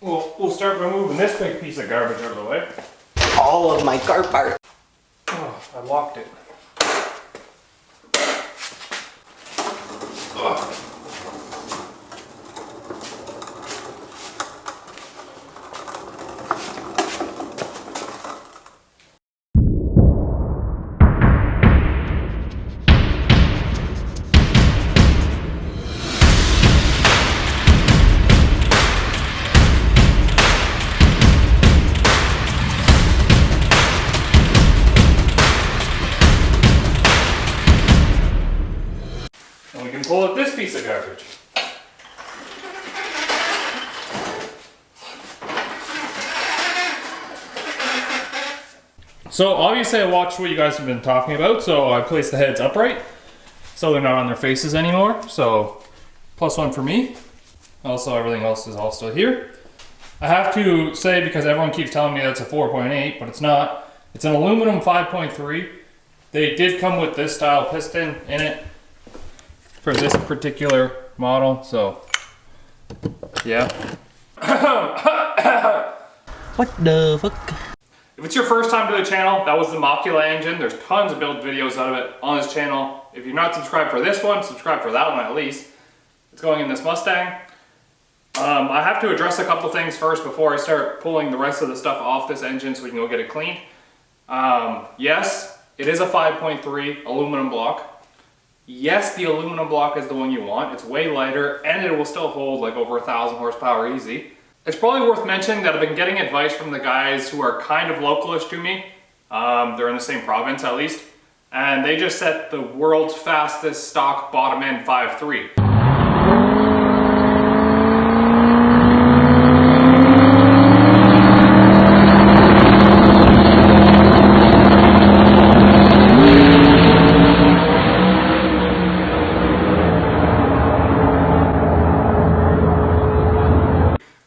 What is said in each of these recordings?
Well, we'll start by moving this big piece of garbage out of the way. All of my car parts. Oh, I locked it. Ugh. And we can pull out this piece of garbage. So obviously I watched what you guys have been talking about, so I placed the heads upright so they're not on their faces anymore. So +1 for me. Also everything else is all still here. I have to say, because everyone keeps telling me that's a 4.8, but it's not. It's an aluminum 5.3. They did come with this style piston in it for this particular model, so yeah. What the fuck? If it's your first time to the channel, that was the Mocula engine. There's tons of build videos out of it on this channel. If you're not subscribed for this one, subscribe for that one at least. It's going in this Mustang. I have to address a couple things first before I start pulling the rest of the stuff off this engine so we can go get it cleaned. Yes, it is a 5.3 aluminum block. Yes, the aluminum block is the one you want. It's way lighter and it will still hold like over 1,000 horsepower easy. It's probably worth mentioning that I've been getting advice from the guys who are kind of localish to me. They're in the same province at least. And they just set the world's fastest stock bottom end 5.3.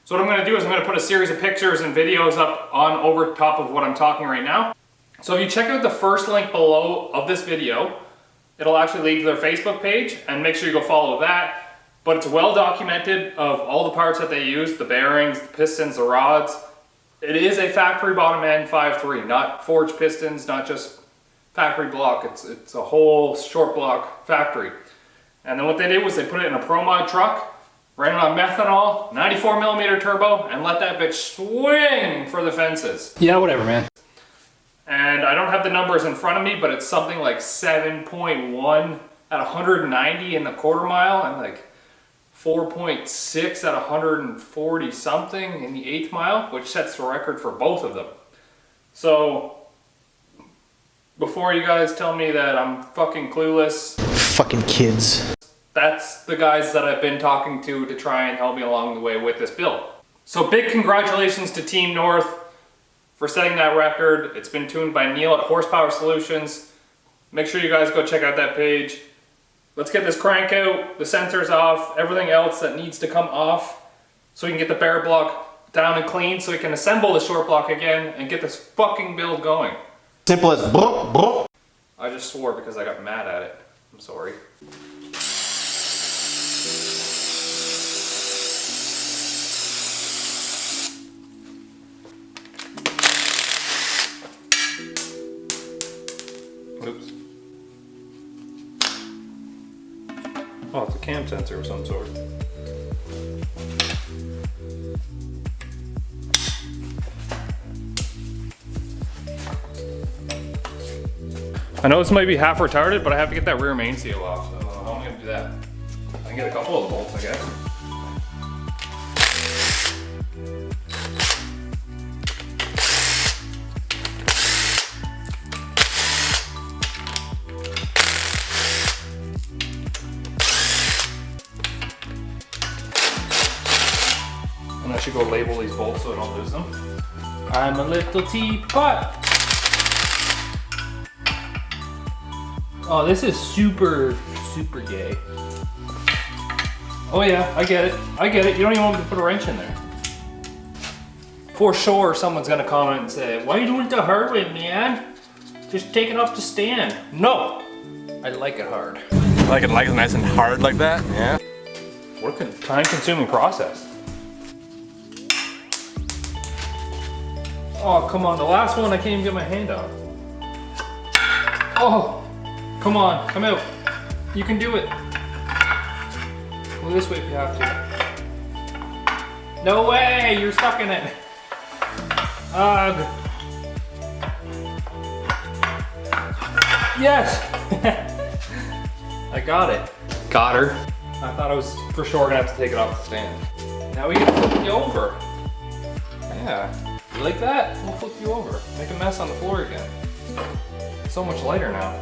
So what I'm going to do is I'm going to put a series of pictures and videos up on over top of what I'm talking right now. So if you check out the first link below of this video, it'll actually lead to their Facebook page, and make sure you go follow that. But it's well documented of all the parts that they use, the bearings, the pistons, the rods. It is a factory bottom end 5.3, not forged pistons, not just factory block. It's a whole short block factory. And then what they did was they put it in a Pro Mod truck, ran it on methanol, 94mm turbo, and let that bitch swing for the fences. Yeah, whatever, man. And I don't have the numbers in front of me, but it's something like 7.1 at 190 in the quarter mile, and like 4.6 at 140 something in the 8th mile, which sets the record for both of them. So, before you guys tell me that I'm fucking clueless. Fucking kids. That's the guys that I've been talking to try and help me along the way with this build. So big congratulations to Team North for setting that record. It's been tuned by Neil at Horsepower Solutions. Make sure you guys go check out that page. Let's get this crank out, the sensors off, everything else that needs to come off so we can get the bear block down and clean so we can assemble the short block again and get this fucking build going. Simple as brr, brr. I just swore because I got mad at it. I'm sorry. Oops. Oh, it's a cam sensor of some sort. I know this might be half retarded, but I have to get that rear main seal off, so how am I going to do that? I can get a couple of the bolts, I guess. And I should go label these bolts so I don't lose them. I'm a little teapot. Oh, this is super gay. Oh yeah, I get it. I get it. You don't even want me to put a wrench in there. For sure, someone's gonna comment and say, "Why are you doing it the hard way, man? Just take it off the stand." No, I like it hard. Like it nice and hard like that? Yeah. What a time-consuming process. Oh, come on, the last one I can't even get my hand out. Oh, come on, come out. You can do it. Go this way if you have to. No way, you're stuck in it. Ugh. Yes! I got it. Got her. I thought I was for sure gonna have to take it off the stand. Now we can flip you over. Yeah, you like that? We'll flip you over. Make a mess on the floor again. It's so much lighter now.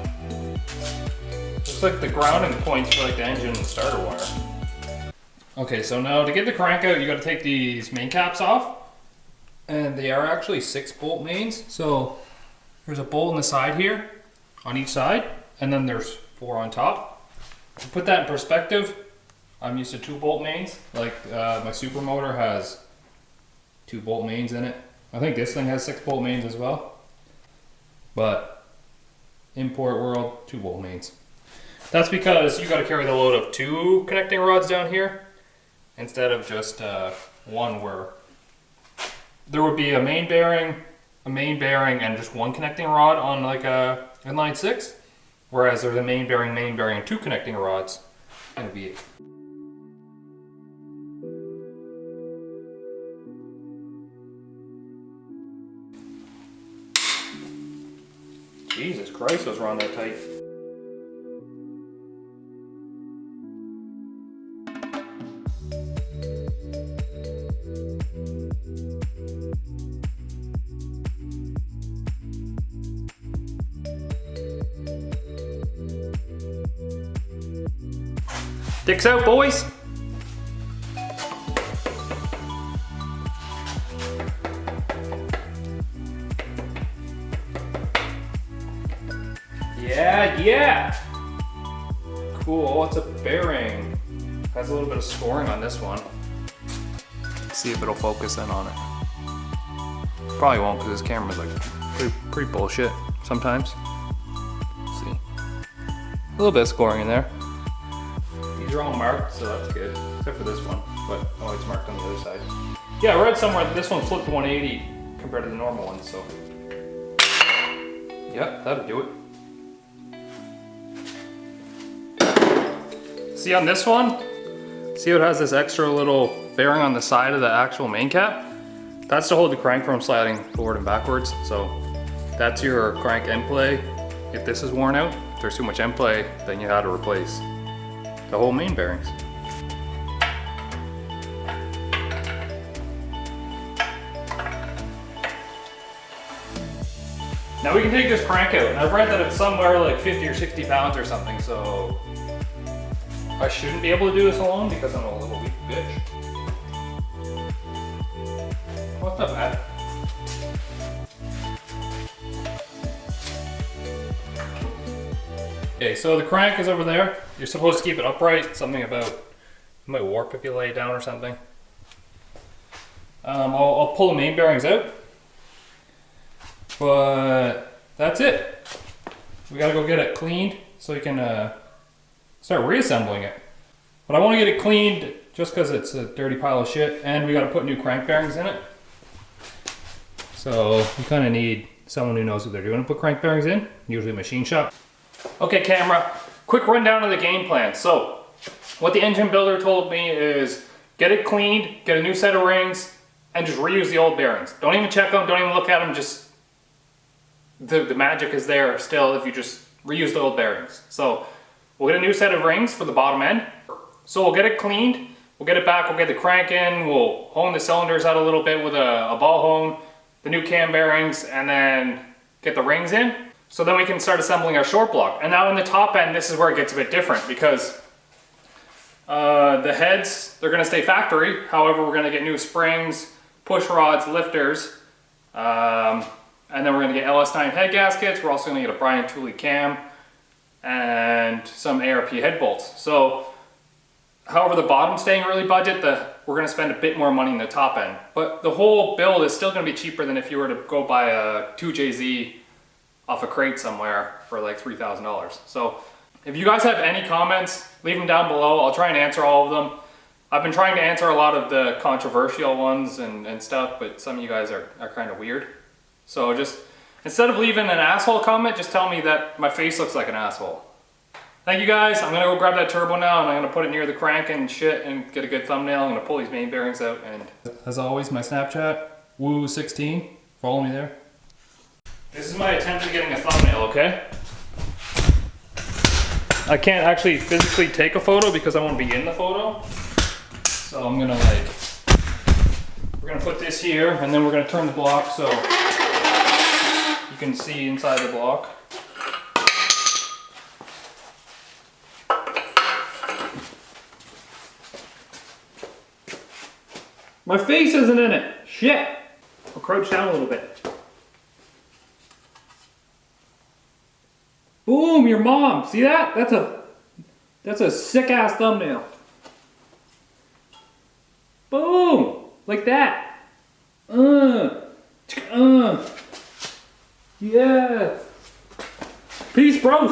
Looks like the grounding points for like the engine and starter wire. Okay, so now to get the crank out, you gotta take these main caps off. And they are actually 6 bolt mains. So there's a bolt on the side here, on each side, and then there's 4 on top. To put that in perspective, I'm used to 2 bolt mains. Like my super motor has 2 bolt mains in it. I think this thing has 6 bolt mains as well. But import world, 2 bolt mains. That's because you got to carry the load of 2 connecting rods down here instead of just one, where there would be a main bearing, and just 1 connecting rod on like a inline 6. Whereas there's a main bearing, and 2 connecting rods in a V8. Jesus Christ, those were on that tight. Dicks out, boys! Yeah! Cool, it's a bearing. Has a little bit of scoring on this one. See if it'll focus in on it. Probably won't, because this camera's like pretty bullshit sometimes. Let's see. A little bit of scoring in there. These are all marked, so that's good. Except for this one, but oh, it's marked on the other side. Yeah, I read somewhere that this one flipped 180 compared to the normal one, so. Yeah, that'll do it. See on this one? See how it has this extra little bearing on the side of the actual main cap? That's to hold the crank from sliding forward and backwards. So that's your crank end play. If this is worn out, if there's too much end play, then you have to replace the whole main bearings. Now we can take this crank out, and I've read that it's somewhere like 50 or 60 pounds or something, so I shouldn't be able to do this alone because I'm a little weak bitch. Well, it's not bad. Okay, so the crank is over there. You're supposed to keep it upright. Something about it might warp if you lay it down or something. I'll pull the main bearings out, but that's it. We gotta go get it cleaned so we can start reassembling it. But I want to get it cleaned just because it's a dirty pile of shit, and we got to put new crank bearings in it. So you kind of need someone who knows what they're doing to put crank bearings in, usually a machine shop. Okay, camera, quick rundown of the game plan. So what the engine builder told me is get it cleaned, get a new set of rings, and just reuse the old bearings. Don't even check them, don't even look at them, just the magic is there still if you just reuse the old bearings. So we'll get a new set of rings for the bottom end. So we'll get it cleaned, we'll get it back, we'll get the crank in, we'll hone the cylinders out a little bit with a ball hone, the new cam bearings, and then get the rings in. So then we can start assembling our short block. And now in the top end, this is where it gets a bit different because the heads, they're gonna stay factory. However, we're gonna get new springs, push rods, lifters, and then we're gonna get LS9 head gaskets. We're also gonna get a Bryant Tooley cam and some ARP head bolts. So, however, the bottom's staying really budget, we're gonna spend a bit more money in the top end. But the whole build is still gonna be cheaper than if you were to go buy a 2JZ off a crate somewhere for like $3,000. So if you guys have any comments, leave them down below. I'll try and answer all of them. I've been trying to answer a lot of the controversial ones and stuff, but some of you guys are kind of weird. So just, instead of leaving an asshole comment, just tell me that my face looks like an asshole. Thank you guys. I'm gonna go grab that turbo now and I'm gonna put it near the crank and shit and get a good thumbnail. I'm gonna pull these main bearings out and... As always, my Snapchat, woo16. Follow me there. This is my attempt at getting a thumbnail, okay? I can't actually physically take a photo because I want to be in the photo. So I'm gonna we're gonna put this here and then we're gonna turn the block so you can see inside the block. My face isn't in it. Shit. I'll crouch down a little bit. Boom, your mom. See that? That's a sick ass thumbnail. Boom, like that. Yeah. Peace, bros.